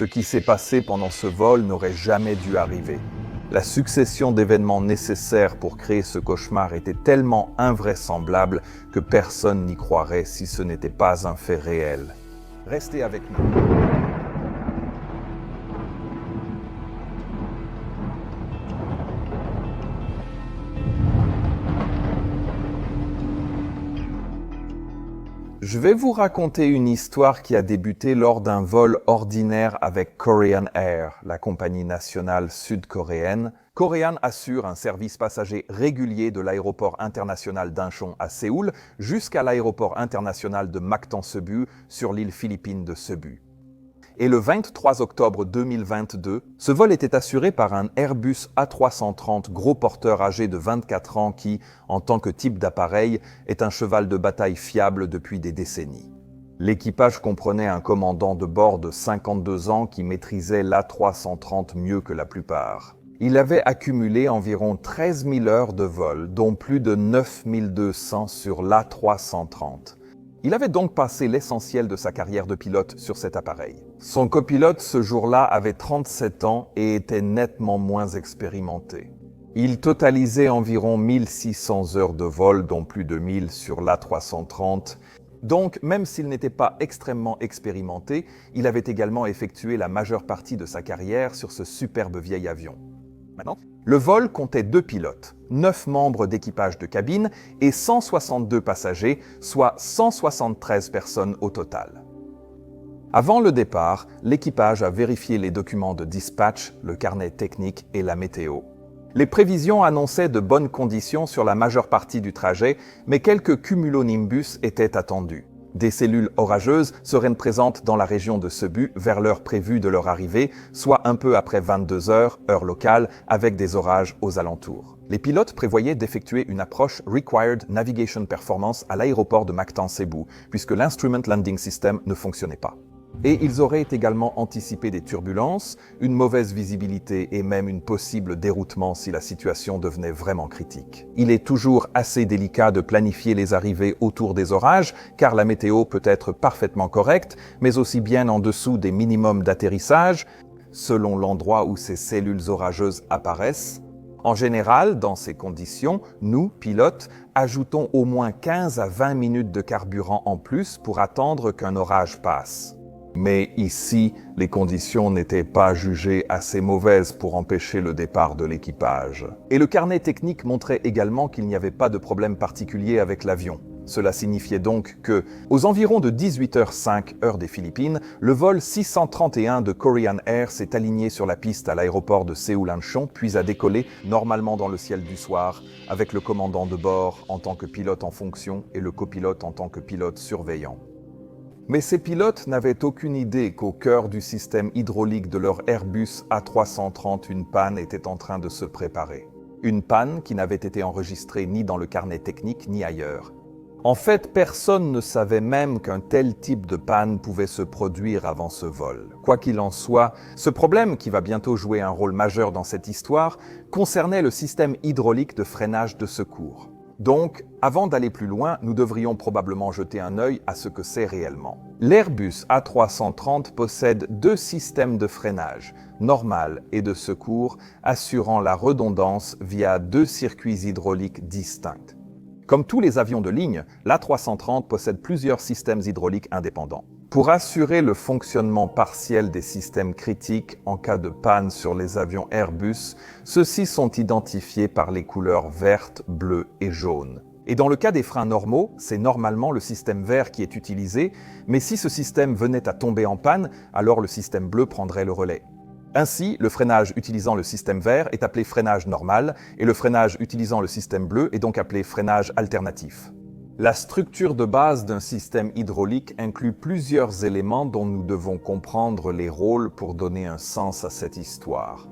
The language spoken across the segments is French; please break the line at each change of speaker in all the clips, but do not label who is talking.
Ce qui s'est passé pendant ce vol n'aurait jamais dû arriver. La succession d'événements nécessaires pour créer ce cauchemar était tellement invraisemblable que personne n'y croirait si ce n'était pas un fait réel. Restez avec nous. Je vais vous raconter une histoire qui a débuté lors d'un vol ordinaire avec Korean Air, la compagnie nationale sud-coréenne. Korean assure un service passager régulier de l'aéroport international d'Incheon à Séoul jusqu'à l'aéroport international de Mactan-Cebu sur l'île philippine de Cebu. Et le 23 octobre 2022, ce vol était assuré par un Airbus A330 gros porteur âgé de 24 ans qui, en tant que type d'appareil, est un cheval de bataille fiable depuis des décennies. L'équipage comprenait un commandant de bord de 52 ans qui maîtrisait l'A330 mieux que la plupart. Il avait accumulé environ 13 000 heures de vol, dont plus de 9 200 sur l'A330. Il avait donc passé l'essentiel de sa carrière de pilote sur cet appareil. Son copilote ce jour-là avait 37 ans et était nettement moins expérimenté. Il totalisait environ 1600 heures de vol, dont plus de 1000 sur l'A330. Donc, même s'il n'était pas extrêmement expérimenté, il avait également effectué la majeure partie de sa carrière sur ce superbe vieil avion. Maintenant, le vol comptait 2 pilotes, 9 membres d'équipage de cabine et 162 passagers, soit 173 personnes au total. Avant le départ, l'équipage a vérifié les documents de dispatch, le carnet technique et la météo. Les prévisions annonçaient de bonnes conditions sur la majeure partie du trajet, mais quelques cumulonimbus étaient attendus. Des cellules orageuses seraient présentes dans la région de Cebu vers l'heure prévue de leur arrivée, soit un peu après 22 heures, heure locale, avec des orages aux alentours. Les pilotes prévoyaient d'effectuer une approche Required Navigation Performance à l'aéroport de Mactan-Cebu, puisque l'Instrument Landing System ne fonctionnait pas. Et ils auraient également anticipé des turbulences, une mauvaise visibilité et même une possible déroutement si la situation devenait vraiment critique. Il est toujours assez délicat de planifier les arrivées autour des orages, car la météo peut être parfaitement correcte, mais aussi bien en dessous des minimums d'atterrissage, selon l'endroit où ces cellules orageuses apparaissent. En général, dans ces conditions, nous, pilotes, ajoutons au moins 15 à 20 minutes de carburant en plus pour attendre qu'un orage passe. Mais ici, les conditions n'étaient pas jugées assez mauvaises pour empêcher le départ de l'équipage. Et le carnet technique montrait également qu'il n'y avait pas de problème particulier avec l'avion. Cela signifiait donc que, aux environs de 18h05 heure des Philippines, le vol 631 de Korean Air s'est aligné sur la piste à l'aéroport de Séoul-Incheon, puis a décollé normalement dans le ciel du soir, avec le commandant de bord en tant que pilote en fonction et le copilote en tant que pilote surveillant. Mais ces pilotes n'avaient aucune idée qu'au cœur du système hydraulique de leur Airbus A330, une panne était en train de se préparer. Une panne qui n'avait été enregistrée ni dans le carnet technique ni ailleurs. En fait, personne ne savait même qu'un tel type de panne pouvait se produire avant ce vol. Quoi qu'il en soit, ce problème, qui va bientôt jouer un rôle majeur dans cette histoire, concernait le système hydraulique de freinage de secours. Donc, avant d'aller plus loin, nous devrions probablement jeter un œil à ce que c'est réellement. L'Airbus A330 possède 2 systèmes de freinage, normal et de secours, assurant la redondance via 2 circuits hydrauliques distincts. Comme tous les avions de ligne, l'A330 possède plusieurs systèmes hydrauliques indépendants. Pour assurer le fonctionnement partiel des systèmes critiques en cas de panne sur les avions Airbus, ceux-ci sont identifiés par les couleurs verte, bleue et jaune. Et dans le cas des freins normaux, c'est normalement le système vert qui est utilisé, mais si ce système venait à tomber en panne, alors le système bleu prendrait le relais. Ainsi, le freinage utilisant le système vert est appelé freinage normal, et le freinage utilisant le système bleu est donc appelé freinage alternatif. La structure de base d'un système hydraulique inclut plusieurs éléments dont nous devons comprendre les rôles pour donner un sens à cette histoire.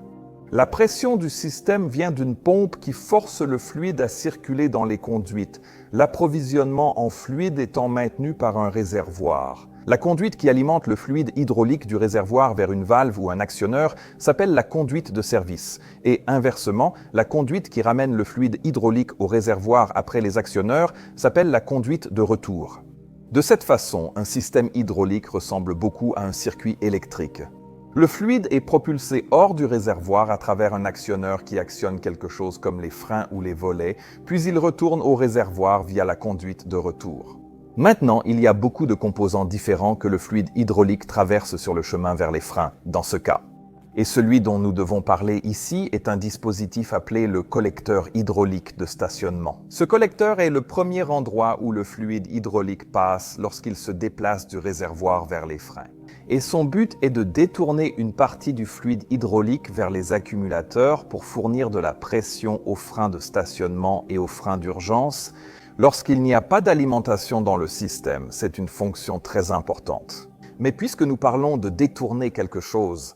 La pression du système vient d'une pompe qui force le fluide à circuler dans les conduites, l'approvisionnement en fluide étant maintenu par un réservoir. La conduite qui alimente le fluide hydraulique du réservoir vers une valve ou un actionneur s'appelle la conduite de service. Et inversement, la conduite qui ramène le fluide hydraulique au réservoir après les actionneurs s'appelle la conduite de retour. De cette façon, un système hydraulique ressemble beaucoup à un circuit électrique. Le fluide est propulsé hors du réservoir à travers un actionneur qui actionne quelque chose comme les freins ou les volets, puis il retourne au réservoir via la conduite de retour. Maintenant, il y a beaucoup de composants différents que le fluide hydraulique traverse sur le chemin vers les freins, dans ce cas. Et celui dont nous devons parler ici est un dispositif appelé le collecteur hydraulique de stationnement. Ce collecteur est le premier endroit où le fluide hydraulique passe lorsqu'il se déplace du réservoir vers les freins. Et son but est de détourner une partie du fluide hydraulique vers les accumulateurs pour fournir de la pression aux freins de stationnement et aux freins d'urgence. Lorsqu'il n'y a pas d'alimentation dans le système, c'est une fonction très importante. Mais puisque nous parlons de détourner quelque chose,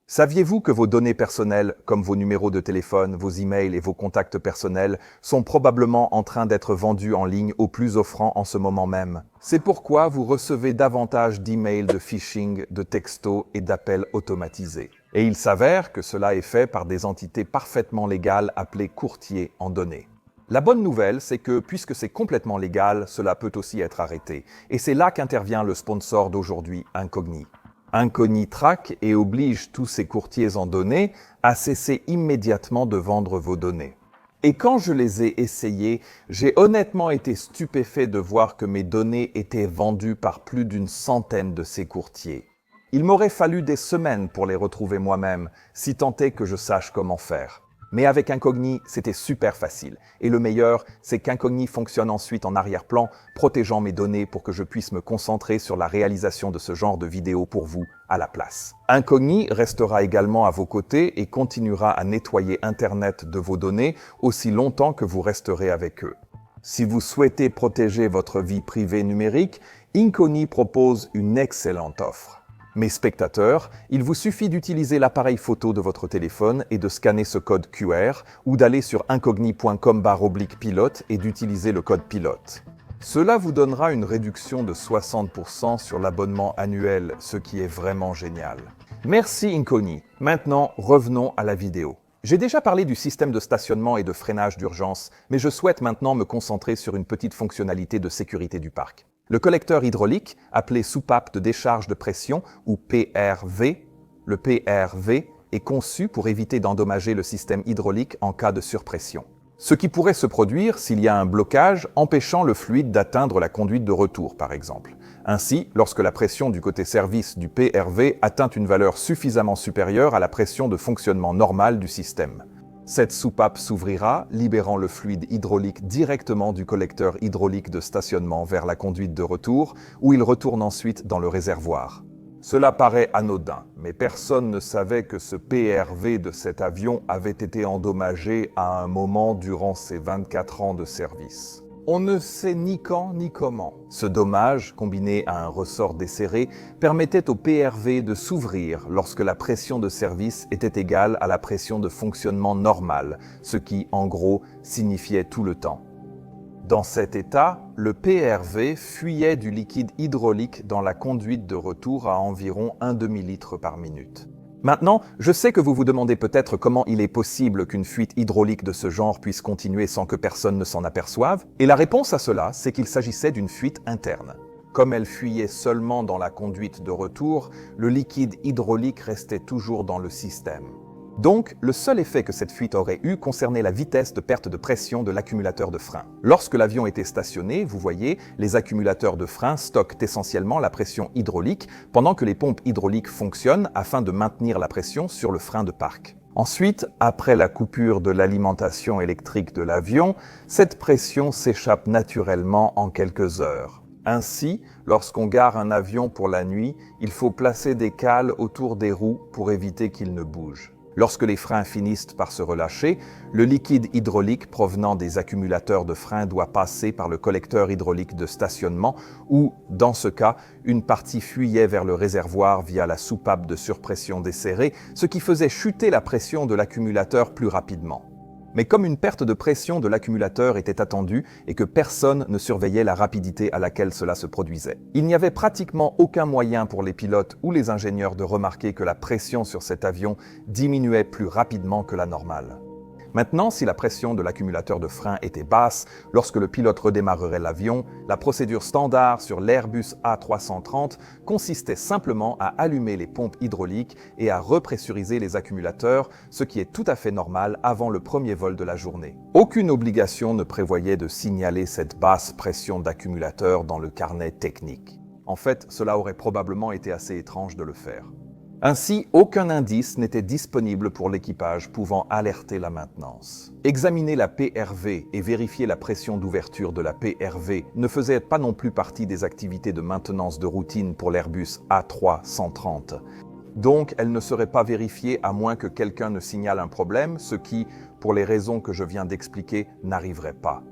saviez-vous que vos données personnelles, comme vos numéros de téléphone, vos emails et vos contacts personnels, sont probablement en train d'être vendus en ligne au plus offrant en ce moment même? C'est pourquoi vous recevez davantage d'emails de phishing, de textos et d'appels automatisés. Et il s'avère que cela est fait par des entités parfaitement légales appelées courtiers en données. La bonne nouvelle, c'est que puisque c'est complètement légal, cela peut aussi être arrêté. Et c'est là qu'intervient le sponsor d'aujourd'hui, Incogni. Incogni traque et oblige tous ces courtiers en données à cesser immédiatement de vendre vos données. Et quand je les ai essayés, j'ai honnêtement été stupéfait de voir que mes données étaient vendues par plus d'une centaine de ces courtiers. Il m'aurait fallu des semaines pour les retrouver moi-même, si tant est que je sache comment faire. Mais avec Incogni, c'était super facile. Et le meilleur, c'est qu'Incogni fonctionne ensuite en arrière-plan, protégeant mes données pour que je puisse me concentrer sur la réalisation de ce genre de vidéos pour vous à la place. Incogni restera également à vos côtés et continuera à nettoyer Internet de vos données aussi longtemps que vous resterez avec eux. Si vous souhaitez protéger votre vie privée numérique, Incogni propose une excellente offre. Mes spectateurs, il vous suffit d'utiliser l'appareil photo de votre téléphone et de scanner ce code QR ou d'aller sur incogni.com/pilote et d'utiliser le code pilote. Cela vous donnera une réduction de 60% sur l'abonnement annuel, ce qui est vraiment génial. Merci Incogni. Maintenant, revenons à la vidéo. J'ai déjà parlé du système de stationnement et de freinage d'urgence, mais je souhaite maintenant me concentrer sur une petite fonctionnalité de sécurité du parc. Le collecteur hydraulique, appelé soupape de décharge de pression ou PRV, le PRV est conçu pour éviter d'endommager le système hydraulique en cas de surpression. Ce qui pourrait se produire s'il y a un blocage empêchant le fluide d'atteindre la conduite de retour, par exemple. Ainsi, lorsque la pression du côté service du PRV atteint une valeur suffisamment supérieure à la pression de fonctionnement normale du système. Cette soupape s'ouvrira, libérant le fluide hydraulique directement du collecteur hydraulique de stationnement vers la conduite de retour, où il retourne ensuite dans le réservoir. Cela paraît anodin, mais personne ne savait que ce PRV de cet avion avait été endommagé à un moment durant ses 24 ans de service. On ne sait ni quand ni comment. Ce dommage, combiné à un ressort desserré, permettait au PRV de s'ouvrir lorsque la pression de service était égale à la pression de fonctionnement normale, ce qui, en gros, signifiait tout le temps. Dans cet état, le PRV fuyait du liquide hydraulique dans la conduite de retour à environ 1 demi-litre par minute. Maintenant, je sais que vous vous demandez peut-être comment il est possible qu'une fuite hydraulique de ce genre puisse continuer sans que personne ne s'en aperçoive, et la réponse à cela, c'est qu'il s'agissait d'une fuite interne. Comme elle fuyait seulement dans la conduite de retour, le liquide hydraulique restait toujours dans le système. Donc, le seul effet que cette fuite aurait eu concernait la vitesse de perte de pression de l'accumulateur de frein. Lorsque l'avion était stationné, vous voyez, les accumulateurs de frein stockent essentiellement la pression hydraulique pendant que les pompes hydrauliques fonctionnent afin de maintenir la pression sur le frein de parc. Ensuite, après la coupure de l'alimentation électrique de l'avion, cette pression s'échappe naturellement en quelques heures. Ainsi, lorsqu'on gare un avion pour la nuit, il faut placer des cales autour des roues pour éviter qu'ils ne bougent. Lorsque les freins finissent par se relâcher, le liquide hydraulique provenant des accumulateurs de freins doit passer par le collecteur hydraulique de stationnement où, dans ce cas, une partie fuyait vers le réservoir via la soupape de surpression desserrée, ce qui faisait chuter la pression de l'accumulateur plus rapidement. Mais comme une perte de pression de l'accumulateur était attendue et que personne ne surveillait la rapidité à laquelle cela se produisait, il n'y avait pratiquement aucun moyen pour les pilotes ou les ingénieurs de remarquer que la pression sur cet avion diminuait plus rapidement que la normale. Maintenant, si la pression de l'accumulateur de frein était basse, lorsque le pilote redémarrerait l'avion, la procédure standard sur l'Airbus A330 consistait simplement à allumer les pompes hydrauliques et à repressuriser les accumulateurs, ce qui est tout à fait normal avant le premier vol de la journée. Aucune obligation ne prévoyait de signaler cette basse pression d'accumulateur dans le carnet technique. En fait, cela aurait probablement été assez étrange de le faire. Ainsi, aucun indice n'était disponible pour l'équipage pouvant alerter la maintenance. Examiner la PRV et vérifier la pression d'ouverture de la PRV ne faisait pas non plus partie des activités de maintenance de routine pour l'Airbus A330. Donc, elle ne serait pas vérifiée à moins que quelqu'un ne signale un problème, ce qui, pour les raisons que je viens d'expliquer, n'arriverait pas.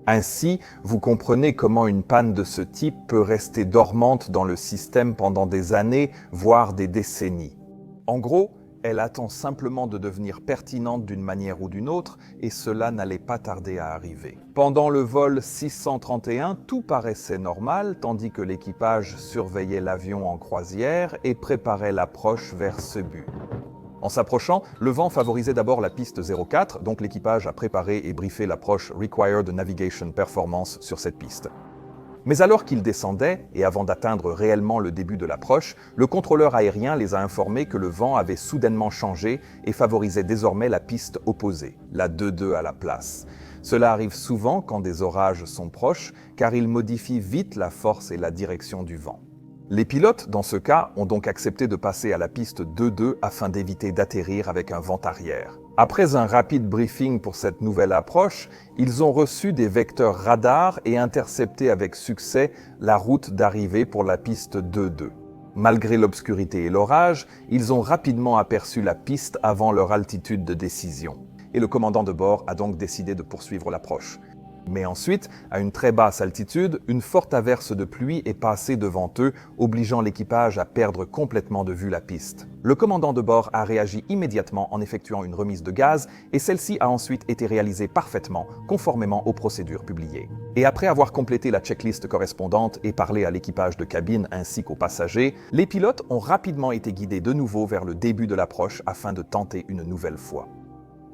Ainsi, vous comprenez comment une panne de ce type peut rester dormante dans le système pendant des années, voire des décennies. En gros, elle attend simplement de devenir pertinente d'une manière ou d'une autre, et cela n'allait pas tarder à arriver. Pendant le vol 631, tout paraissait normal, tandis que l'équipage surveillait l'avion en croisière et préparait l'approche vers ce but. En s'approchant, le vent favorisait d'abord la piste 04, donc l'équipage a préparé et briefé l'approche Required Navigation Performance sur cette piste. Mais alors qu'ils descendaient, et avant d'atteindre réellement le début de l'approche, le contrôleur aérien les a informés que le vent avait soudainement changé et favorisait désormais la piste opposée, la 22 à la place. Cela arrive souvent quand des orages sont proches, car ils modifient vite la force et la direction du vent. Les pilotes, dans ce cas, ont donc accepté de passer à la piste 2-2 afin d'éviter d'atterrir avec un vent arrière. Après un rapide briefing pour cette nouvelle approche, ils ont reçu des vecteurs radars et intercepté avec succès la route d'arrivée pour la piste 2-2. Malgré l'obscurité et l'orage, ils ont rapidement aperçu la piste avant leur altitude de décision. Et le commandant de bord a donc décidé de poursuivre l'approche. Mais ensuite, à une très basse altitude, une forte averse de pluie est passée devant eux, obligeant l'équipage à perdre complètement de vue la piste. Le commandant de bord a réagi immédiatement en effectuant une remise de gaz, et celle-ci a ensuite été réalisée parfaitement, conformément aux procédures publiées. Et après avoir complété la checklist correspondante et parlé à l'équipage de cabine ainsi qu'aux passagers, les pilotes ont rapidement été guidés de nouveau vers le début de l'approche afin de tenter une nouvelle fois.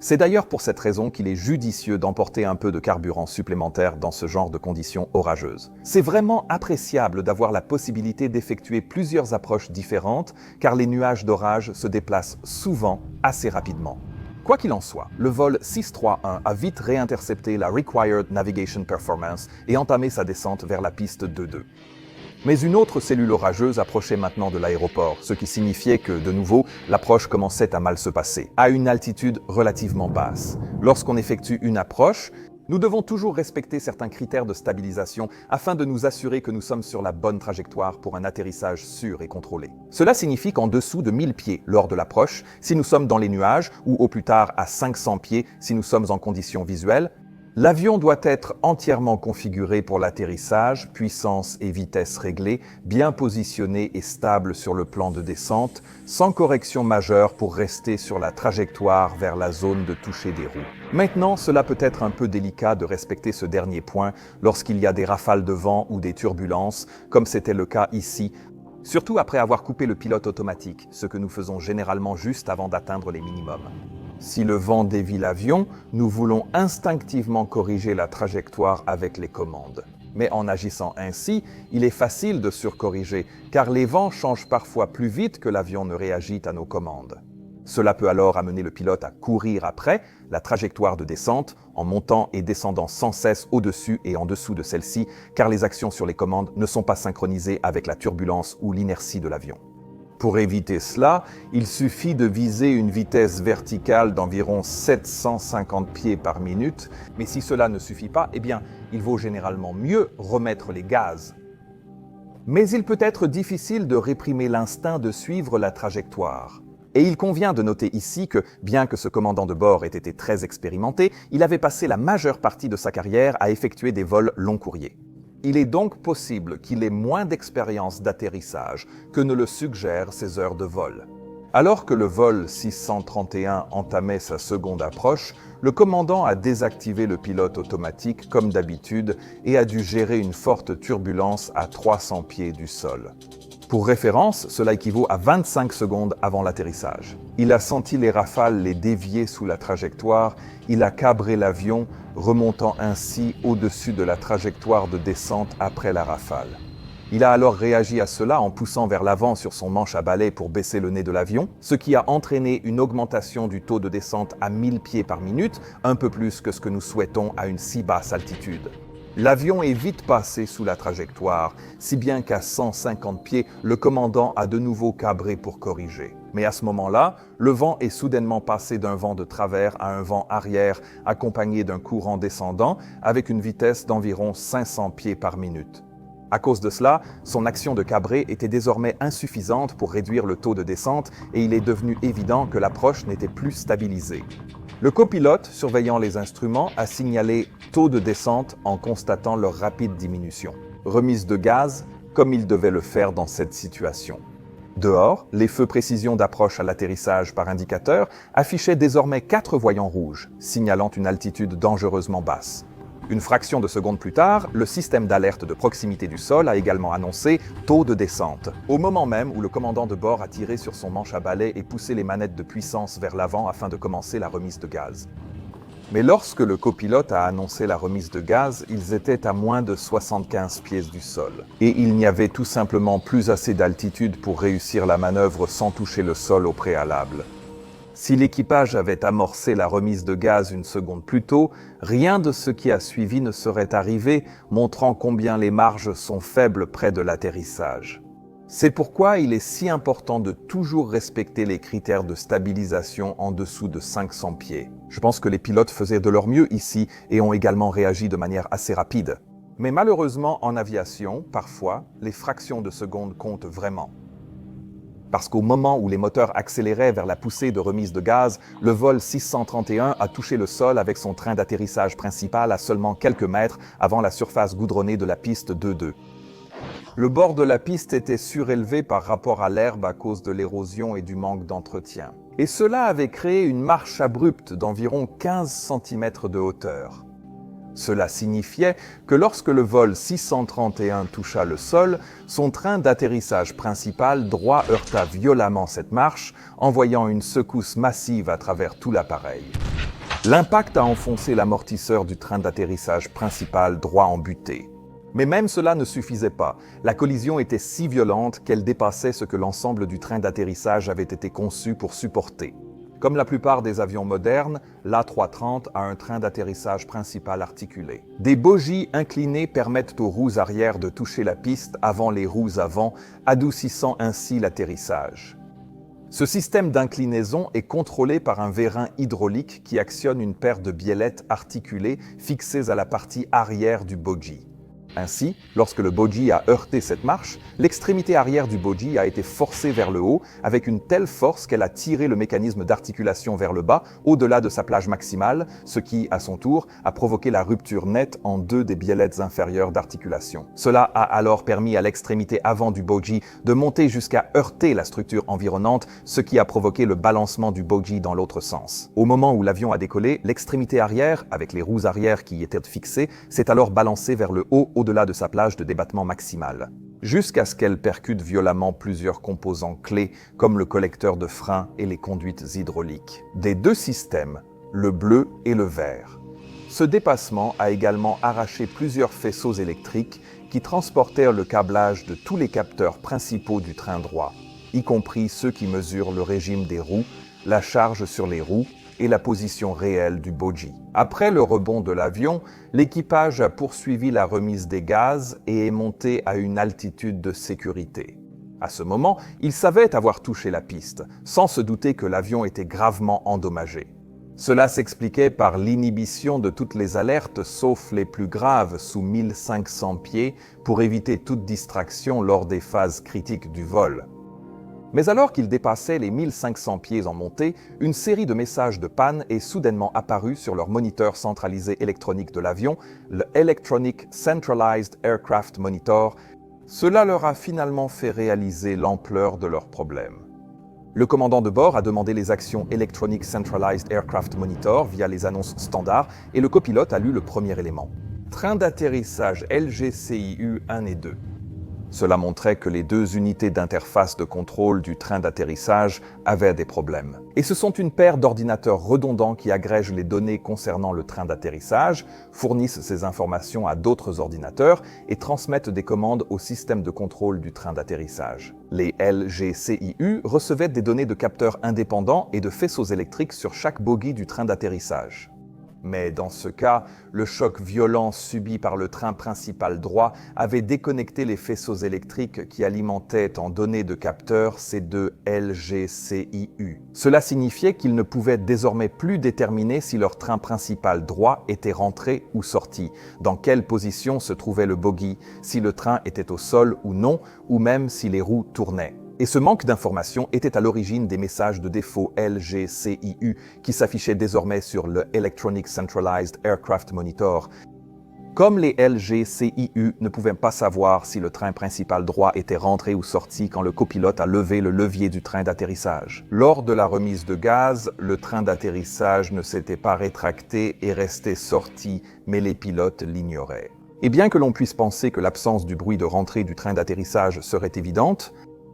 C'est d'ailleurs pour cette raison qu'il est judicieux d'emporter un peu de carburant supplémentaire dans ce genre de conditions orageuses. C'est vraiment appréciable d'avoir la possibilité d'effectuer plusieurs approches différentes, car les nuages d'orage se déplacent souvent assez rapidement. Quoi qu'il en soit, le vol 631 a vite réintercepté la Required Navigation Performance et entamé sa descente vers la piste 22. Mais une autre cellule orageuse approchait maintenant de l'aéroport, ce qui signifiait que, de nouveau, l'approche commençait à mal se passer, à une altitude relativement basse. Lorsqu'on effectue une approche, nous devons toujours respecter certains critères de stabilisation afin de nous assurer que nous sommes sur la bonne trajectoire pour un atterrissage sûr et contrôlé. Cela signifie qu'en dessous de 1000 pieds lors de l'approche, si nous sommes dans les nuages, ou au plus tard à 500 pieds si nous sommes en conditions visuelles, l'avion doit être entièrement configuré pour l'atterrissage, puissance et vitesse réglées, bien positionné et stable sur le plan de descente, sans correction majeure pour rester sur la trajectoire vers la zone de toucher des roues. Maintenant, cela peut être un peu délicat de respecter ce dernier point lorsqu'il y a des rafales de vent ou des turbulences, comme c'était le cas ici, surtout après avoir coupé le pilote automatique, ce que nous faisons généralement juste avant d'atteindre les minimums. Si le vent dévie l'avion, nous voulons instinctivement corriger la trajectoire avec les commandes. Mais en agissant ainsi, il est facile de surcorriger, car les vents changent parfois plus vite que l'avion ne réagit à nos commandes. Cela peut alors amener le pilote à courir après la trajectoire de descente, en montant et descendant sans cesse au-dessus et en dessous de celle-ci, car les actions sur les commandes ne sont pas synchronisées avec la turbulence ou l'inertie de l'avion. Pour éviter cela, il suffit de viser une vitesse verticale d'environ 750 pieds par minute, mais si cela ne suffit pas, eh bien, il vaut généralement mieux remettre les gaz. Mais il peut être difficile de réprimer l'instinct de suivre la trajectoire. Et il convient de noter ici que, bien que ce commandant de bord ait été très expérimenté, il avait passé la majeure partie de sa carrière à effectuer des vols long courriers. Il est donc possible qu'il ait moins d'expérience d'atterrissage que ne le suggèrent ses heures de vol. Alors que le vol 631 entamait sa seconde approche, le commandant a désactivé le pilote automatique comme d'habitude et a dû gérer une forte turbulence à 300 pieds du sol. Pour référence, cela équivaut à 25 secondes avant l'atterrissage. Il a senti les rafales les dévier sous la trajectoire, il a cabré l'avion, remontant ainsi au-dessus de la trajectoire de descente après la rafale. Il a alors réagi à cela en poussant vers l'avant sur son manche à balai pour baisser le nez de l'avion, ce qui a entraîné une augmentation du taux de descente à 1000 pieds par minute, un peu plus que ce que nous souhaitons à une si basse altitude. L'avion est vite passé sous la trajectoire, si bien qu'à 150 pieds, le commandant a de nouveau cabré pour corriger. Mais à ce moment-là, le vent est soudainement passé d'un vent de travers à un vent arrière, accompagné d'un courant descendant, avec une vitesse d'environ 500 pieds par minute. À cause de cela, son action de cabrer était désormais insuffisante pour réduire le taux de descente et il est devenu évident que l'approche n'était plus stabilisée. Le copilote, surveillant les instruments, a signalé taux de descente en constatant leur rapide diminution. Remise de gaz, comme il devait le faire dans cette situation. Dehors, les feux précision d'approche à l'atterrissage par indicateur affichaient désormais 4 voyants rouges, signalant une altitude dangereusement basse. Une fraction de seconde plus tard, le système d'alerte de proximité du sol a également annoncé taux de descente, au moment même où le commandant de bord a tiré sur son manche à balai et poussé les manettes de puissance vers l'avant afin de commencer la remise de gaz. Mais lorsque le copilote a annoncé la remise de gaz, ils étaient à moins de 75 pieds du sol. Et il n'y avait tout simplement plus assez d'altitude pour réussir la manœuvre sans toucher le sol au préalable. Si l'équipage avait amorcé la remise de gaz une seconde plus tôt, rien de ce qui a suivi ne serait arrivé, montrant combien les marges sont faibles près de l'atterrissage. C'est pourquoi il est si important de toujours respecter les critères de stabilisation en dessous de 500 pieds. Je pense que les pilotes faisaient de leur mieux ici et ont également réagi de manière assez rapide. Mais malheureusement, en aviation, parfois, les fractions de seconde comptent vraiment. Parce qu'au moment où les moteurs accéléraient vers la poussée de remise de gaz, le vol 631 a touché le sol avec son train d'atterrissage principal à seulement quelques mètres avant la surface goudronnée de la piste 2-2. Le bord de la piste était surélevé par rapport à l'herbe à cause de l'érosion et du manque d'entretien. Et cela avait créé une marche abrupte d'environ 15 cm de hauteur. Cela signifiait que lorsque le vol 631 toucha le sol, son train d'atterrissage principal droit heurta violemment cette marche, envoyant une secousse massive à travers tout l'appareil. L'impact a enfoncé l'amortisseur du train d'atterrissage principal droit en butée. Mais même cela ne suffisait pas. La collision était si violente qu'elle dépassait ce que l'ensemble du train d'atterrissage avait été conçu pour supporter. Comme la plupart des avions modernes, l'A330 a un train d'atterrissage principal articulé. Des bogies inclinées permettent aux roues arrière de toucher la piste avant les roues avant, adoucissant ainsi l'atterrissage. Ce système d'inclinaison est contrôlé par un vérin hydraulique qui actionne une paire de biellettes articulées fixées à la partie arrière du bogie. Ainsi, lorsque le bogie a heurté cette marche, l'extrémité arrière du bogie a été forcée vers le haut avec une telle force qu'elle a tiré le mécanisme d'articulation vers le bas, au-delà de sa plage maximale, ce qui, à son tour, a provoqué la rupture nette en 2 des biellettes inférieures d'articulation. Cela a alors permis à l'extrémité avant du bogie de monter jusqu'à heurter la structure environnante, ce qui a provoqué le balancement du bogie dans l'autre sens. Au moment où l'avion a décollé, l'extrémité arrière, avec les roues arrière qui y étaient fixées, s'est alors balancée vers le haut au-delà de sa plage de débattement maximale, jusqu'à ce qu'elle percute violemment plusieurs composants clés comme le collecteur de frein et les conduites hydrauliques. Des 2 systèmes, le bleu et le vert. Ce dépassement a également arraché plusieurs faisceaux électriques qui transportèrent le câblage de tous les capteurs principaux du train droit, y compris ceux qui mesurent le régime des roues, la charge sur les roues et la position réelle du bogie. Après le rebond de l'avion, l'équipage a poursuivi la remise des gaz et est monté à une altitude de sécurité. À ce moment, il savait avoir touché la piste, sans se douter que l'avion était gravement endommagé. Cela s'expliquait par l'inhibition de toutes les alertes sauf les plus graves sous 1500 pieds pour éviter toute distraction lors des phases critiques du vol. Mais alors qu'il dépassait les 1500 pieds en montée, une série de messages de panne est soudainement apparue sur leur moniteur centralisé électronique de l'avion, le Electronic Centralized Aircraft Monitor. Cela leur a finalement fait réaliser l'ampleur de leur problème. Le commandant de bord a demandé les actions Electronic Centralized Aircraft Monitor via les annonces standards et le copilote a lu le premier élément. Train d'atterrissage LGCIU 1 et 2. Cela montrait que les deux unités d'interface de contrôle du train d'atterrissage avaient des problèmes. Et ce sont une paire d'ordinateurs redondants qui agrègent les données concernant le train d'atterrissage, fournissent ces informations à d'autres ordinateurs et transmettent des commandes au système de contrôle du train d'atterrissage. Les LGCIU recevaient des données de capteurs indépendants et de faisceaux électriques sur chaque bogie du train d'atterrissage. Mais dans ce cas, le choc violent subi par le train principal droit avait déconnecté les faisceaux électriques qui alimentaient en données de capteurs ces deux LGCIU. Cela signifiait qu'ils ne pouvaient désormais plus déterminer si leur train principal droit était rentré ou sorti, dans quelle position se trouvait le bogie, si le train était au sol ou non, ou même si les roues tournaient. Et ce manque d'informations était à l'origine des messages de défaut LGCIU qui s'affichaient désormais sur le Electronic Centralized Aircraft Monitor. Comme les LGCIU ne pouvaient pas savoir si le train principal droit était rentré ou sorti quand le copilote a levé le levier du train d'atterrissage. Lors de la remise de gaz, le train d'atterrissage ne s'était pas rétracté et restait sorti, mais les pilotes l'ignoraient. Et bien que l'on puisse penser que l'absence du bruit de rentrée du train d'atterrissage serait évidente,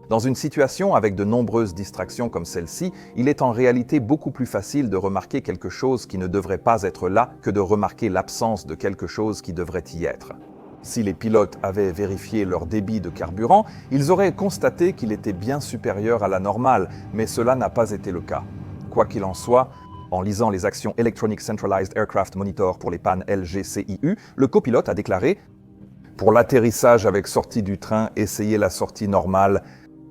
dans une situation avec de nombreuses distractions comme celle-ci, il est en réalité beaucoup plus facile de remarquer quelque chose qui ne devrait pas être là que de remarquer l'absence de quelque chose qui devrait y être. Si les pilotes avaient vérifié leur débit de carburant, ils auraient constaté qu'il était bien supérieur à la normale, mais cela n'a pas été le cas. Quoi qu'il en soit, en lisant les actions Electronic Centralized Aircraft Monitor pour les pannes LGCIU, le copilote a déclaré « Pour l'atterrissage avec sortie du train, essayez la sortie normale.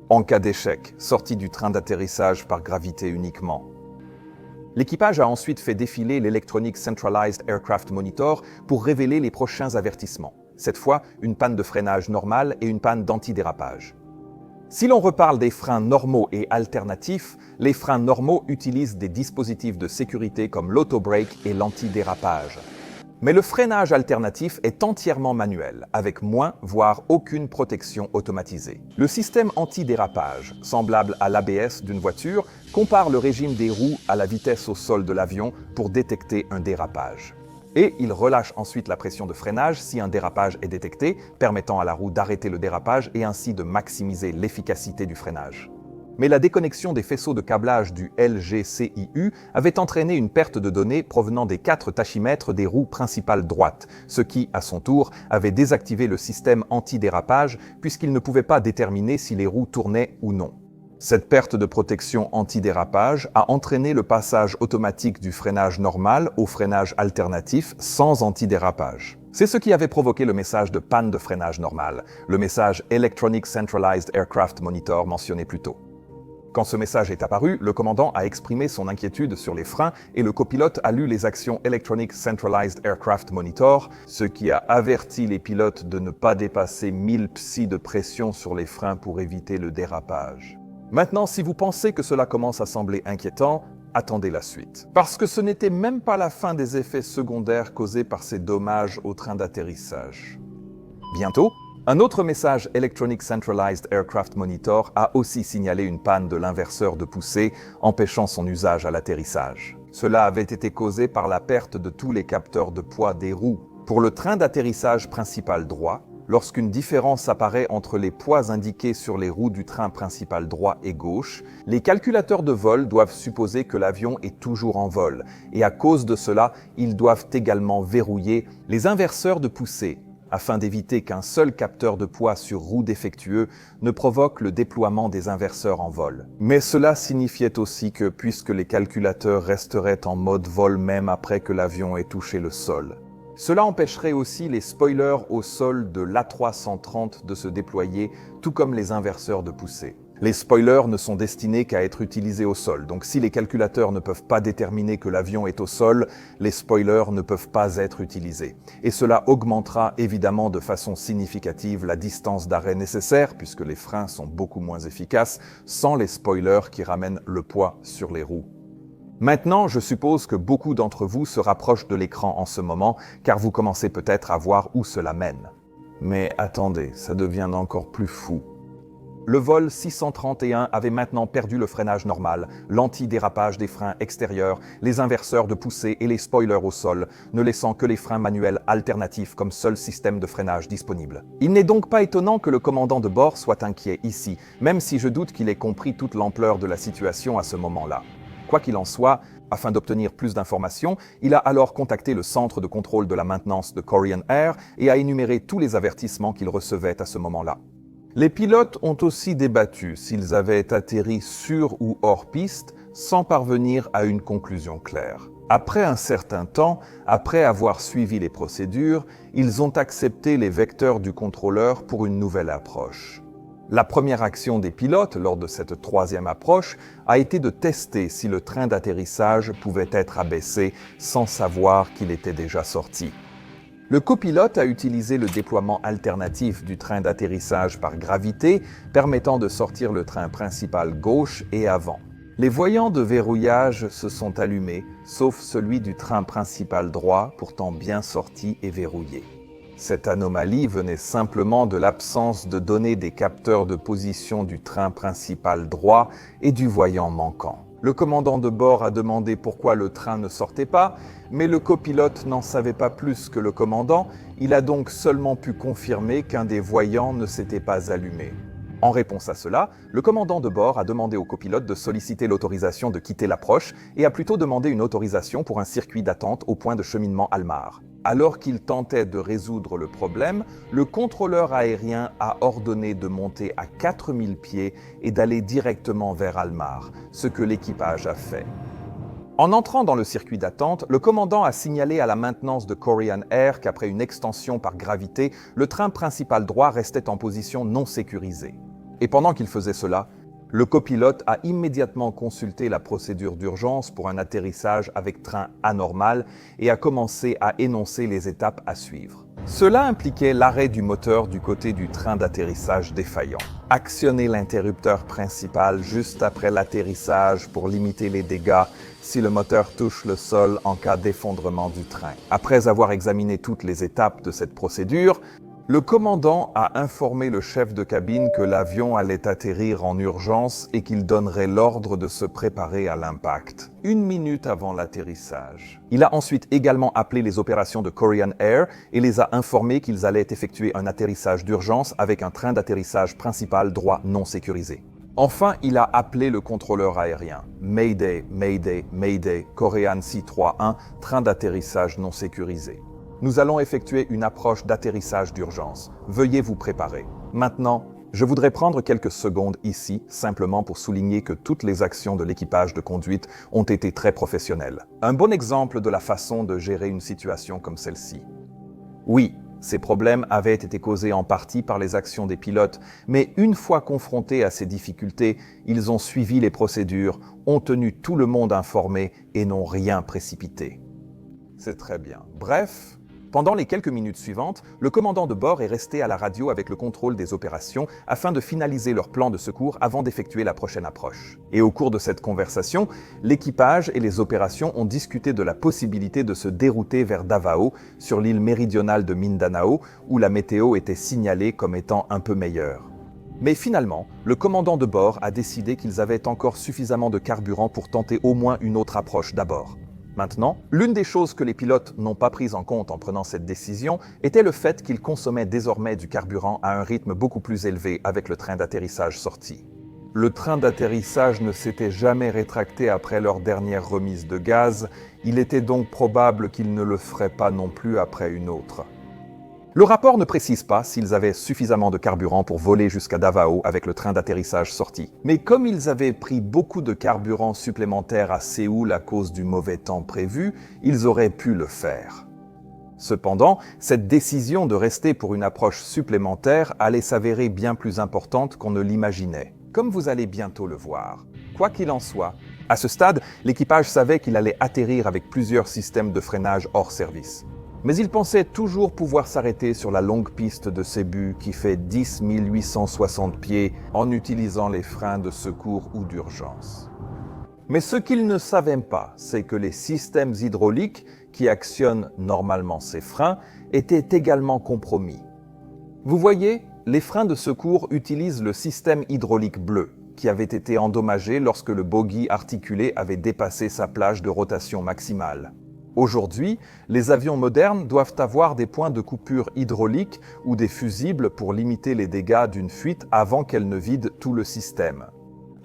En cas d'échec, sortie du train d'atterrissage par gravité uniquement. » L'équipage a ensuite fait défiler l'Electronic Centralized Aircraft Monitor pour révéler les prochains avertissements. Cette fois, une panne de freinage normale et une panne d'antidérapage. Si l'on reparle des freins normaux et alternatifs, les freins normaux utilisent des dispositifs de sécurité comme l'auto-brake et l'antidérapage. Mais le freinage alternatif est entièrement manuel, avec moins, voire aucune protection automatisée. Le système antidérapage, semblable à l'ABS d'une voiture, compare le régime des roues à la vitesse au sol de l'avion pour détecter un dérapage. Et il relâche ensuite la pression de freinage si un dérapage est détecté, permettant à la roue d'arrêter le dérapage et ainsi de maximiser l'efficacité du freinage. Mais la déconnexion des faisceaux de câblage du LGCIU avait entraîné une perte de données provenant des 4 tachymètres des roues principales droites, ce qui, à son tour, avait désactivé le système antidérapage puisqu'il ne pouvait pas déterminer si les roues tournaient ou non. Cette perte de protection antidérapage a entraîné le passage automatique du freinage normal au freinage alternatif sans antidérapage. C'est ce qui avait provoqué le message de panne de freinage normal, le message Electronic Centralized Aircraft Monitor mentionné plus tôt. Quand ce message est apparu, le commandant a exprimé son inquiétude sur les freins et le copilote a lu les actions Electronic Centralized Aircraft Monitor, ce qui a averti les pilotes de ne pas dépasser 1000 psi de pression sur les freins pour éviter le dérapage. Maintenant, si vous pensez que cela commence à sembler inquiétant, attendez la suite. Parce que ce n'était même pas la fin des effets secondaires causés par ces dommages au train d'atterrissage. Bientôt, un autre message Electronic Centralized Aircraft Monitor a aussi signalé une panne de l'inverseur de poussée, empêchant son usage à l'atterrissage. Cela avait été causé par la perte de tous les capteurs de poids des roues. Pour le train d'atterrissage principal droit, lorsqu'une différence apparaît entre les poids indiqués sur les roues du train principal droit et gauche, les calculateurs de vol doivent supposer que l'avion est toujours en vol, et à cause de cela, ils doivent également verrouiller les inverseurs de poussée, afin d'éviter qu'un seul capteur de poids sur roue défectueux ne provoque le déploiement des inverseurs en vol. Mais cela signifiait aussi que, puisque les calculateurs resteraient en mode vol même après que l'avion ait touché le sol, cela empêcherait aussi les spoilers au sol de l'A330 de se déployer, tout comme les inverseurs de poussée. Les spoilers ne sont destinés qu'à être utilisés au sol, donc si les calculateurs ne peuvent pas déterminer que l'avion est au sol, les spoilers ne peuvent pas être utilisés. Et cela augmentera évidemment de façon significative la distance d'arrêt nécessaire, puisque les freins sont beaucoup moins efficaces, sans les spoilers qui ramènent le poids sur les roues. Maintenant, je suppose que beaucoup d'entre vous se rapprochent de l'écran en ce moment, car vous commencez peut-être à voir où cela mène. Mais attendez, ça devient encore plus fou. Le vol 631 avait maintenant perdu le freinage normal, l'anti-dérapage des freins extérieurs, les inverseurs de poussée et les spoilers au sol, ne laissant que les freins manuels alternatifs comme seul système de freinage disponible. Il n'est donc pas étonnant que le commandant de bord soit inquiet ici, même si je doute qu'il ait compris toute l'ampleur de la situation à ce moment-là. Quoi qu'il en soit, afin d'obtenir plus d'informations, il a alors contacté le centre de contrôle de la maintenance de Korean Air et a énuméré tous les avertissements qu'il recevait à ce moment-là. Les pilotes ont aussi débattu s'ils avaient atterri sur ou hors piste sans parvenir à une conclusion claire. Après un certain temps, après avoir suivi les procédures, ils ont accepté les vecteurs du contrôleur pour une nouvelle approche. La première action des pilotes lors de cette troisième approche a été de tester si le train d'atterrissage pouvait être abaissé sans savoir qu'il était déjà sorti. Le copilote a utilisé le déploiement alternatif du train d'atterrissage par gravité, permettant de sortir le train principal gauche et avant. Les voyants de verrouillage se sont allumés, sauf celui du train principal droit, pourtant bien sorti et verrouillé. Cette anomalie venait simplement de l'absence de données des capteurs de position du train principal droit et du voyant manquant. Le commandant de bord a demandé pourquoi le train ne sortait pas, mais le copilote n'en savait pas plus que le commandant, il a donc seulement pu confirmer qu'un des voyants ne s'était pas allumé. En réponse à cela, le commandant de bord a demandé au copilote de solliciter l'autorisation de quitter l'approche et a plutôt demandé une autorisation pour un circuit d'attente au point de cheminement Almar. Alors qu'il tentait de résoudre le problème, le contrôleur aérien a ordonné de monter à 4000 pieds et d'aller directement vers Almar, ce que l'équipage a fait. En entrant dans le circuit d'attente, le commandant a signalé à la maintenance de Korean Air qu'après une extension par gravité, le train principal droit restait en position non sécurisée. Et pendant qu'il faisait cela, le copilote a immédiatement consulté la procédure d'urgence pour un atterrissage avec train anormal et a commencé à énoncer les étapes à suivre. Cela impliquait l'arrêt du moteur du côté du train d'atterrissage défaillant. Actionner l'interrupteur principal juste après l'atterrissage pour limiter les dégâts si le moteur touche le sol en cas d'effondrement du train. Après avoir examiné toutes les étapes de cette procédure, le commandant a informé le chef de cabine que l'avion allait atterrir en urgence et qu'il donnerait l'ordre de se préparer à l'impact, 1 minute avant l'atterrissage. Il a ensuite également appelé les opérations de Korean Air et les a informés qu'ils allaient effectuer un atterrissage d'urgence avec un train d'atterrissage principal droit non sécurisé. Enfin, il a appelé le contrôleur aérien. Mayday, Mayday, Mayday, Korean C31, train d'atterrissage non sécurisé. Nous allons effectuer une approche d'atterrissage d'urgence. Veuillez vous préparer. Maintenant, je voudrais prendre quelques secondes ici, simplement pour souligner que toutes les actions de l'équipage de conduite ont été très professionnelles. Un bon exemple de la façon de gérer une situation comme celle-ci. Oui, ces problèmes avaient été causés en partie par les actions des pilotes, mais une fois confrontés à ces difficultés, ils ont suivi les procédures, ont tenu tout le monde informé et n'ont rien précipité. C'est très bien. Bref, pendant les quelques minutes suivantes, le commandant de bord est resté à la radio avec le contrôle des opérations afin de finaliser leur plan de secours avant d'effectuer la prochaine approche. Et au cours de cette conversation, l'équipage et les opérations ont discuté de la possibilité de se dérouter vers Davao, sur l'île méridionale de Mindanao, où la météo était signalée comme étant un peu meilleure. Mais finalement, le commandant de bord a décidé qu'ils avaient encore suffisamment de carburant pour tenter au moins une autre approche d'abord. Maintenant, l'une des choses que les pilotes n'ont pas prises en compte en prenant cette décision était le fait qu'ils consommaient désormais du carburant à un rythme beaucoup plus élevé avec le train d'atterrissage sorti. Le train d'atterrissage ne s'était jamais rétracté après leur dernière remise de gaz, il était donc probable qu'ils ne le feraient pas non plus après une autre. Le rapport ne précise pas s'ils avaient suffisamment de carburant pour voler jusqu'à Davao avec le train d'atterrissage sorti. Mais comme ils avaient pris beaucoup de carburant supplémentaire à Séoul à cause du mauvais temps prévu, ils auraient pu le faire. Cependant, cette décision de rester pour une approche supplémentaire allait s'avérer bien plus importante qu'on ne l'imaginait, comme vous allez bientôt le voir. Quoi qu'il en soit, à ce stade, l'équipage savait qu'il allait atterrir avec plusieurs systèmes de freinage hors service. Mais il pensait toujours pouvoir s'arrêter sur la longue piste de Cebu qui fait 10 860 pieds en utilisant les freins de secours ou d'urgence. Mais ce qu'il ne savait pas, c'est que les systèmes hydrauliques qui actionnent normalement ces freins étaient également compromis. Vous voyez, les freins de secours utilisent le système hydraulique bleu, qui avait été endommagé lorsque le bogie articulé avait dépassé sa plage de rotation maximale. Aujourd'hui, les avions modernes doivent avoir des points de coupure hydraulique ou des fusibles pour limiter les dégâts d'une fuite avant qu'elle ne vide tout le système.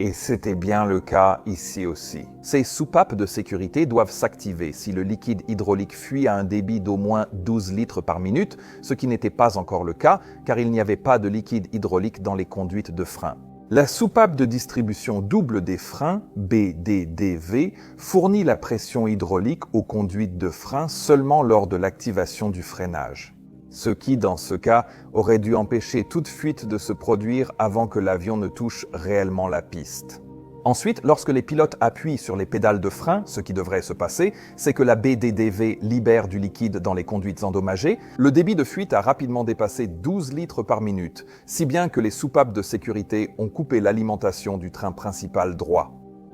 Et c'était bien le cas ici aussi. Ces soupapes de sécurité doivent s'activer si le liquide hydraulique fuit à un débit d'au moins 12 litres par minute, ce qui n'était pas encore le cas car il n'y avait pas de liquide hydraulique dans les conduites de frein. La soupape de distribution double des freins, BDDV, fournit la pression hydraulique aux conduites de frein seulement lors de l'activation du freinage. Ce qui, dans ce cas, aurait dû empêcher toute fuite de se produire avant que l'avion ne touche réellement la piste. Ensuite, lorsque les pilotes appuient sur les pédales de frein, ce qui devrait se passer, c'est que la BDDV libère du liquide dans les conduites endommagées. Le débit de fuite a rapidement dépassé 12 litres par minute, si bien que les soupapes de sécurité ont coupé l'alimentation du train principal droit.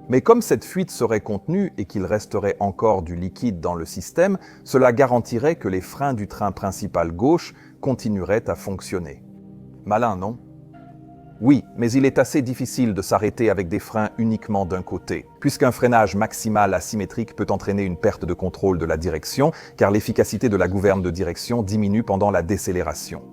Mais comme cette fuite serait contenue et qu'il resterait encore du liquide dans le système, cela garantirait que les freins du train principal gauche continueraient à fonctionner. Malin, non ? Oui, mais il est assez difficile de s'arrêter avec des freins uniquement d'un côté, puisqu'un freinage maximal asymétrique peut entraîner une perte de contrôle de la direction, car l'efficacité de la gouverne de direction diminue pendant la décélération.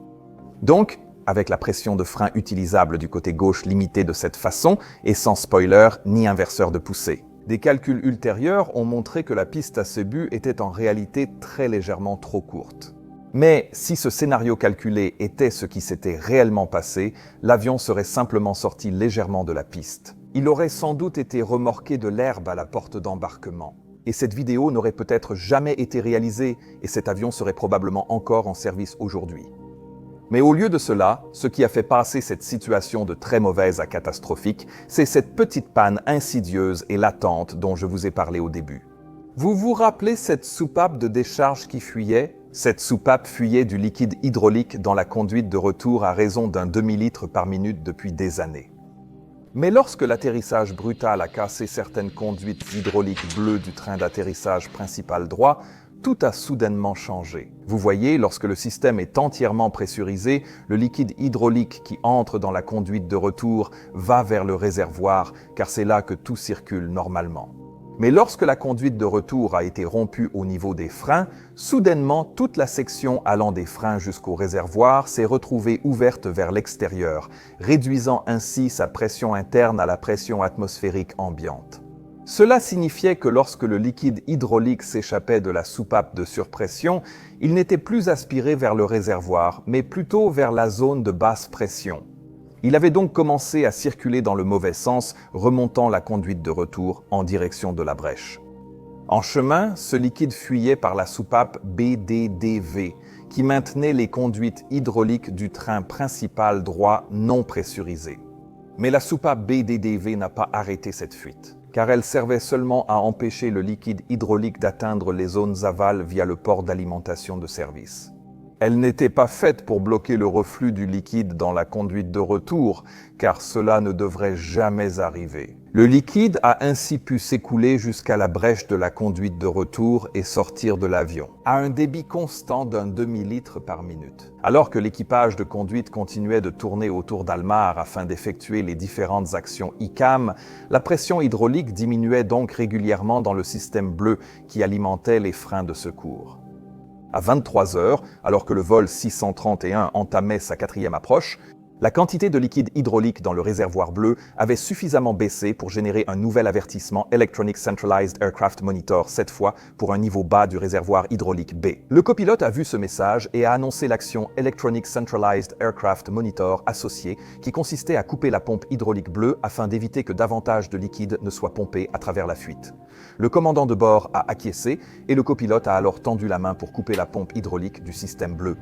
Donc, avec la pression de frein utilisable du côté gauche limitée de cette façon, et sans spoiler ni inverseur de poussée. Des calculs ultérieurs ont montré que la piste à ce but était en réalité très légèrement trop courte. Mais si ce scénario calculé était ce qui s'était réellement passé, l'avion serait simplement sorti légèrement de la piste. Il aurait sans doute été remorqué de l'herbe à la porte d'embarquement. Et cette vidéo n'aurait peut-être jamais été réalisée et cet avion serait probablement encore en service aujourd'hui. Mais au lieu de cela, ce qui a fait passer cette situation de très mauvaise à catastrophique, c'est cette petite panne insidieuse et latente dont je vous ai parlé au début. Vous vous rappelez cette soupape de décharge qui fuyait ? Cette soupape fuyait du liquide hydraulique dans la conduite de retour à raison d'un demi-litre par minute depuis des années. Mais lorsque l'atterrissage brutal a cassé certaines conduites hydrauliques bleues du train d'atterrissage principal droit, tout a soudainement changé. Vous voyez, lorsque le système est entièrement pressurisé, le liquide hydraulique qui entre dans la conduite de retour va vers le réservoir, car c'est là que tout circule normalement. Mais lorsque la conduite de retour a été rompue au niveau des freins, soudainement toute la section allant des freins jusqu'au réservoir s'est retrouvée ouverte vers l'extérieur, réduisant ainsi sa pression interne à la pression atmosphérique ambiante. Cela signifiait que lorsque le liquide hydraulique s'échappait de la soupape de surpression, il n'était plus aspiré vers le réservoir, mais plutôt vers la zone de basse pression. Il avait donc commencé à circuler dans le mauvais sens, remontant la conduite de retour en direction de la brèche. En chemin, ce liquide fuyait par la soupape BDDV, qui maintenait les conduites hydrauliques du train principal droit non pressurisé. Mais la soupape BDDV n'a pas arrêté cette fuite, car elle servait seulement à empêcher le liquide hydraulique d'atteindre les zones aval via le port d'alimentation de service. Elle n'était pas faite pour bloquer le reflux du liquide dans la conduite de retour, car cela ne devrait jamais arriver. Le liquide a ainsi pu s'écouler jusqu'à la brèche de la conduite de retour et sortir de l'avion, à un débit constant d'un demi-litre par minute. Alors que l'équipage de conduite continuait de tourner autour d'Almar afin d'effectuer les différentes actions ICAM, la pression hydraulique diminuait donc régulièrement dans le système bleu qui alimentait les freins de secours. À 23 heures, alors que le vol 631 entamait sa 4e approche, la quantité de liquide hydraulique dans le réservoir bleu avait suffisamment baissé pour générer un nouvel avertissement Electronic Centralized Aircraft Monitor, cette fois pour un niveau bas du réservoir hydraulique B. Le copilote a vu ce message et a annoncé l'action Electronic Centralized Aircraft Monitor associée qui consistait à couper la pompe hydraulique bleue afin d'éviter que davantage de liquide ne soit pompé à travers la fuite. Le commandant de bord a acquiescé et le copilote a alors tendu la main pour couper la pompe hydraulique du système bleu.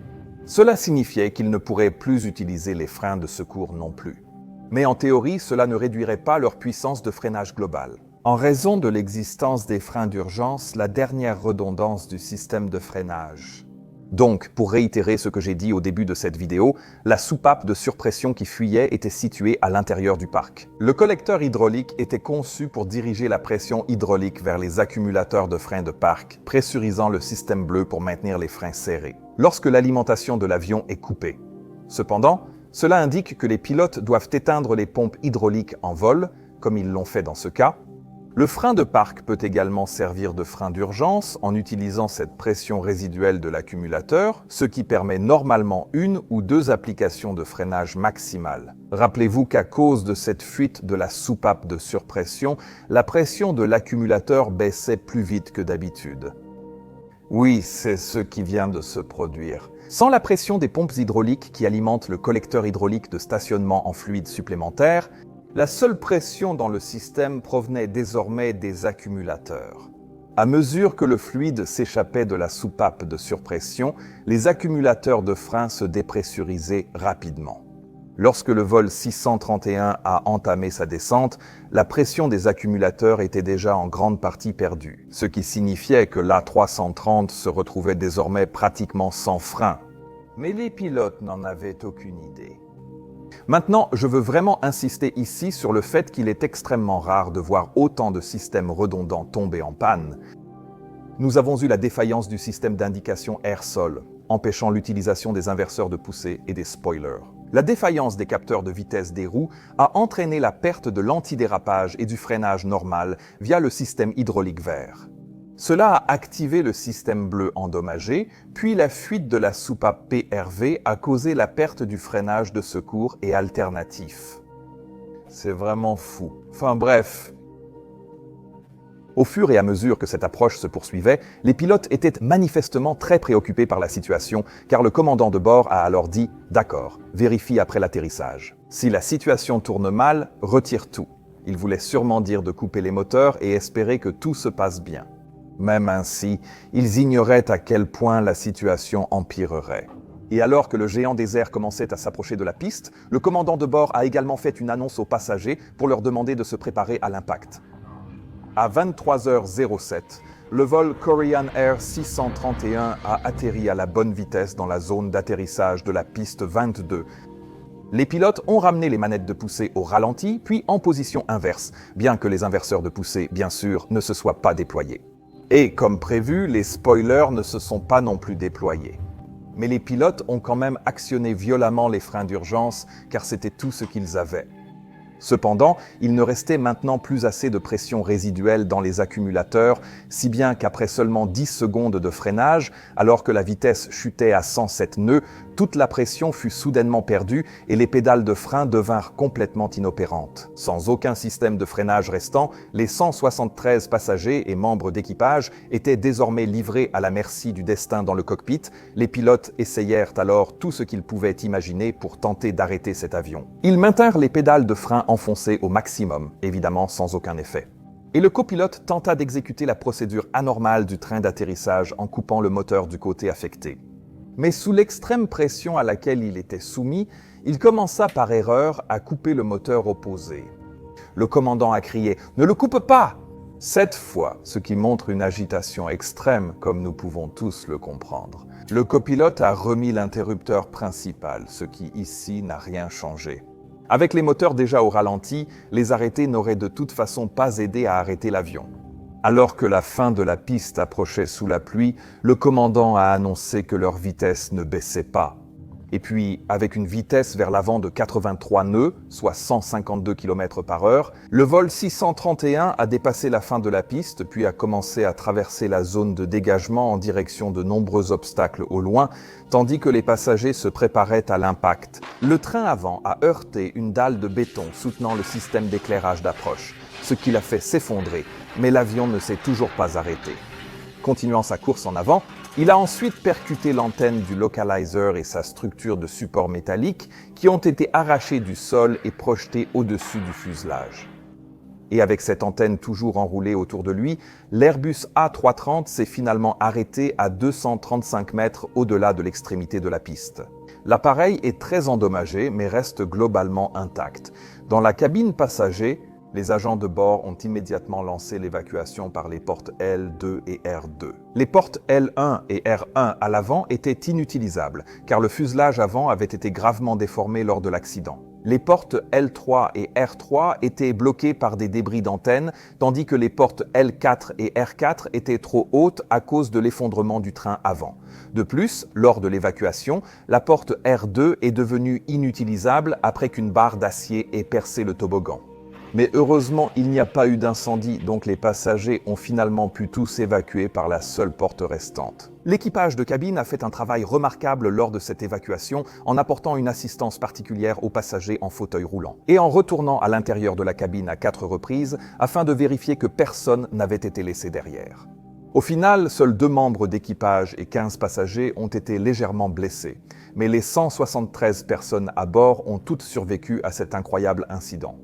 Cela signifiait qu'il ne pourrait plus utiliser les freins de secours non plus. Mais en théorie, cela ne réduirait pas leur puissance de freinage global. En raison de l'existence des freins d'urgence, la dernière redondance du système de freinage. Donc, pour réitérer ce que j'ai dit au début de cette vidéo, la soupape de surpression qui fuyait était située à l'intérieur du parc. Le collecteur hydraulique était conçu pour diriger la pression hydraulique vers les accumulateurs de freins de parc, pressurisant le système bleu pour maintenir les freins serrés, lorsque l'alimentation de l'avion est coupée. Cependant, Cela indique que les pilotes doivent éteindre les pompes hydrauliques en vol, comme ils l'ont fait dans ce cas. Le frein de parc peut également servir de frein d'urgence en utilisant cette pression résiduelle de l'accumulateur, ce qui permet normalement 1 ou 2 applications de freinage maximale. Rappelez-vous qu'à cause de cette fuite de la soupape de surpression, la pression de l'accumulateur baissait plus vite que d'habitude. Oui, c'est ce qui vient de se produire. Sans la pression des pompes hydrauliques qui alimentent le collecteur hydraulique de stationnement en fluide supplémentaire, la seule pression dans le système provenait désormais des accumulateurs. À mesure que le fluide s'échappait de la soupape de surpression, les accumulateurs de frein se dépressurisaient rapidement. Lorsque le vol 631 a entamé sa descente, la pression des accumulateurs était déjà en grande partie perdue, ce qui signifiait que l'A330 se retrouvait désormais pratiquement sans frein. Mais les pilotes n'en avaient aucune idée. Maintenant, je veux vraiment insister ici sur le fait qu'il est extrêmement rare de voir autant de systèmes redondants tomber en panne. Nous avons eu la défaillance du système d'indication air-sol, empêchant l'utilisation des inverseurs de poussée et des spoilers. La défaillance des capteurs de vitesse des roues a entraîné la perte de l'antidérapage et du freinage normal via le système hydraulique vert. Cela a activé le système bleu endommagé, puis la fuite de la soupape PRV a causé la perte du freinage de secours et alternatif. C'est vraiment fou. Enfin bref. Au fur et à mesure que cette approche se poursuivait, les pilotes étaient manifestement très préoccupés par la situation, car le commandant de bord a alors dit « D'accord, vérifie après l'atterrissage. Si la situation tourne mal, retire tout. » Il voulait sûrement dire de couper les moteurs et espérer que tout se passe bien. Même ainsi, ils ignoraient à quel point la situation empirerait. Et alors que le géant des airs commençait à s'approcher de la piste, le commandant de bord a également fait une annonce aux passagers pour leur demander de se préparer à l'impact. À 23h07, le vol Korean Air 631 a atterri à la bonne vitesse dans la zone d'atterrissage de la piste 22. Les pilotes ont ramené les manettes de poussée au ralenti, puis en position inverse, bien que les inverseurs de poussée, bien sûr, ne se soient pas déployés. Et, comme prévu, les spoilers ne se sont pas non plus déployés. Mais les pilotes ont quand même actionné violemment les freins d'urgence, car c'était tout ce qu'ils avaient. Cependant, il ne restait maintenant plus assez de pression résiduelle dans les accumulateurs, si bien qu'après seulement 10 secondes de freinage, alors que la vitesse chutait à 107 nœuds, toute la pression fut soudainement perdue et les pédales de frein devinrent complètement inopérantes. Sans aucun système de freinage restant, les 173 passagers et membres d'équipage étaient désormais livrés à la merci du destin dans le cockpit. Les pilotes essayèrent alors tout ce qu'ils pouvaient imaginer pour tenter d'arrêter cet avion. Ils maintinrent les pédales de frein enfoncées au maximum, évidemment sans aucun effet. Et le copilote tenta d'exécuter la procédure anormale du train d'atterrissage en coupant le moteur du côté affecté. Mais sous l'extrême pression à laquelle il était soumis, il commença par erreur à couper le moteur opposé. Le commandant a crié « Ne le coupe pas !» Cette fois, ce qui montre une agitation extrême, comme nous pouvons tous le comprendre. Le copilote a remis l'interrupteur principal, ce qui ici n'a rien changé. Avec les moteurs déjà au ralenti, les arrêtés n'auraient de toute façon pas aidé à arrêter l'avion. Alors que la fin de la piste approchait sous la pluie, le commandant a annoncé que leur vitesse ne baissait pas. Et puis, avec une vitesse vers l'avant de 83 nœuds, soit 152 km/h, le vol 631 a dépassé la fin de la piste, puis a commencé à traverser la zone de dégagement en direction de nombreux obstacles au loin, tandis que les passagers se préparaient à l'impact. Le train avant a heurté une dalle de béton soutenant le système d'éclairage d'approche, ce qui l'a fait s'effondrer, mais l'avion ne s'est toujours pas arrêté. Continuant sa course en avant, il a ensuite percuté l'antenne du localizer et sa structure de support métallique qui ont été arrachés du sol et projetés au-dessus du fuselage. Et avec cette antenne toujours enroulée autour de lui, l'Airbus A330 s'est finalement arrêté à 235 mètres au-delà de l'extrémité de la piste. L'appareil est très endommagé mais reste globalement intact. Dans la cabine passager, les agents de bord ont immédiatement lancé l'évacuation par les portes L2 et R2. Les portes L1 et R1 à l'avant étaient inutilisables, car le fuselage avant avait été gravement déformé lors de l'accident. Les portes L3 et R3 étaient bloquées par des débris d'antenne, tandis que les portes L4 et R4 étaient trop hautes à cause de l'effondrement du train avant. De plus, lors de l'évacuation, la porte R2 est devenue inutilisable après qu'une barre d'acier ait percé le toboggan. Mais heureusement, il n'y a pas eu d'incendie, donc les passagers ont finalement pu tous évacuer par la seule porte restante. L'équipage de cabine a fait un travail remarquable lors de cette évacuation en apportant une assistance particulière aux passagers en fauteuil roulant et en retournant à l'intérieur de la cabine à 4 reprises afin de vérifier que personne n'avait été laissé derrière. Au final, seuls 2 membres d'équipage et 15 passagers ont été légèrement blessés, mais les 173 personnes à bord ont toutes survécu à cet incroyable incident.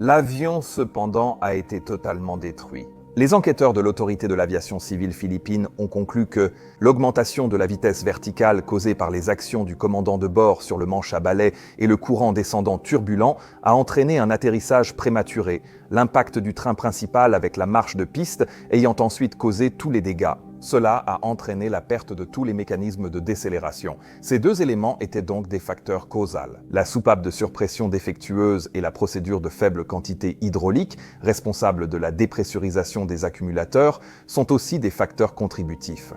L'avion, cependant, a été totalement détruit. Les enquêteurs de l'autorité de l'aviation civile philippine ont conclu que l'augmentation de la vitesse verticale causée par les actions du commandant de bord sur le manche à balai et le courant descendant turbulent a entraîné un atterrissage prématuré, l'impact du train principal avec la marche de piste ayant ensuite causé tous les dégâts. Cela a entraîné la perte de tous les mécanismes de décélération. Ces 2 éléments étaient donc des facteurs causaux. La soupape de surpression défectueuse et la procédure de faible quantité hydraulique, responsable de la dépressurisation des accumulateurs, sont aussi des facteurs contributifs.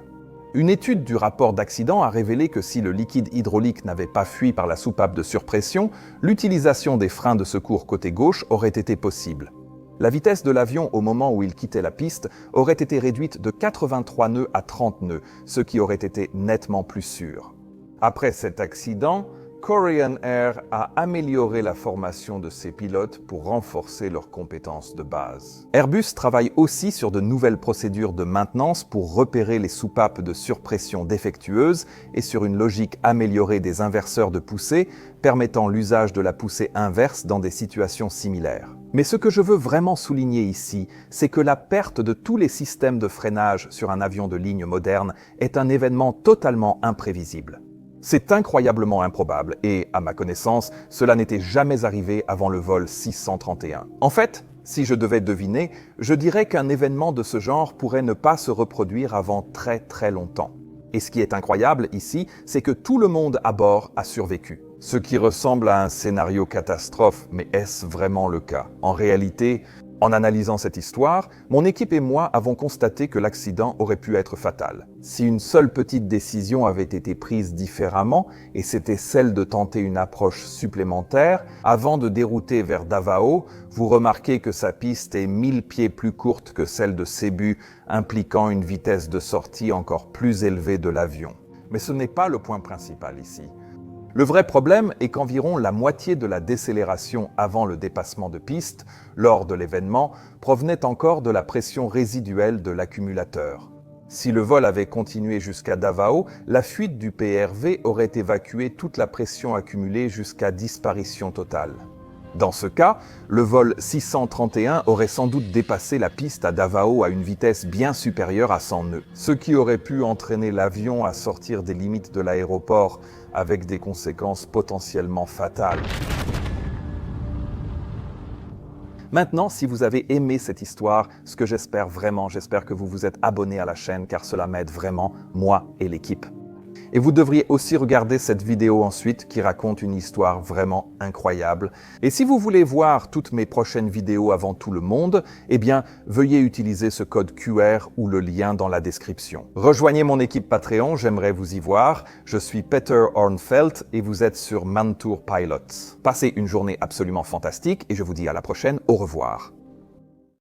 Une étude du rapport d'accident a révélé que si le liquide hydraulique n'avait pas fui par la soupape de surpression, l'utilisation des freins de secours côté gauche aurait été possible. La vitesse de l'avion au moment où il quittait la piste aurait été réduite de 83 nœuds à 30 nœuds, ce qui aurait été nettement plus sûr. Après cet accident, Korean Air a amélioré la formation de ses pilotes pour renforcer leurs compétences de base. Airbus travaille aussi sur de nouvelles procédures de maintenance pour repérer les soupapes de surpression défectueuses et sur une logique améliorée des inverseurs de poussée, permettant l'usage de la poussée inverse dans des situations similaires. Mais ce que je veux vraiment souligner ici, c'est que la perte de tous les systèmes de freinage sur un avion de ligne moderne est un événement totalement imprévisible. C'est incroyablement improbable et, à ma connaissance, cela n'était jamais arrivé avant le vol 631. En fait, si je devais deviner, je dirais qu'un événement de ce genre pourrait ne pas se reproduire avant très longtemps. Et ce qui est incroyable ici, c'est que tout le monde à bord a survécu. Ce qui ressemble à un scénario catastrophe, mais est-ce vraiment le cas? En réalité, en analysant cette histoire, mon équipe et moi avons constaté que l'accident aurait pu être fatal. Si une seule petite décision avait été prise différemment, et c'était celle de tenter une approche supplémentaire, avant de dérouter vers Davao, vous remarquez que sa piste est 1000 pieds plus courte que celle de Cebu, impliquant une vitesse de sortie encore plus élevée de l'avion. Mais ce n'est pas le point principal ici. Le vrai problème est qu'environ la moitié de la décélération avant le dépassement de piste, lors de l'événement, provenait encore de la pression résiduelle de l'accumulateur. Si le vol avait continué jusqu'à Davao, la fuite du PRV aurait évacué toute la pression accumulée jusqu'à disparition totale. Dans ce cas, le vol 631 aurait sans doute dépassé la piste à Davao à une vitesse bien supérieure à 100 nœuds, ce qui aurait pu entraîner l'avion à sortir des limites de l'aéroport avec des conséquences potentiellement fatales. Maintenant, si vous avez aimé cette histoire, ce que j'espère vraiment, j'espère que vous vous êtes abonné à la chaîne car cela m'aide vraiment, moi et l'équipe. Et vous devriez aussi regarder cette vidéo ensuite qui raconte une histoire vraiment incroyable. Et si vous voulez voir toutes mes prochaines vidéos avant tout le monde, eh bien, veuillez utiliser ce code QR ou le lien dans la description. Rejoignez mon équipe Patreon, j'aimerais vous y voir. Je suis Peter Ornfelt et vous êtes sur Mantour Pilots. Passez une journée absolument fantastique et je vous dis à la prochaine, au revoir.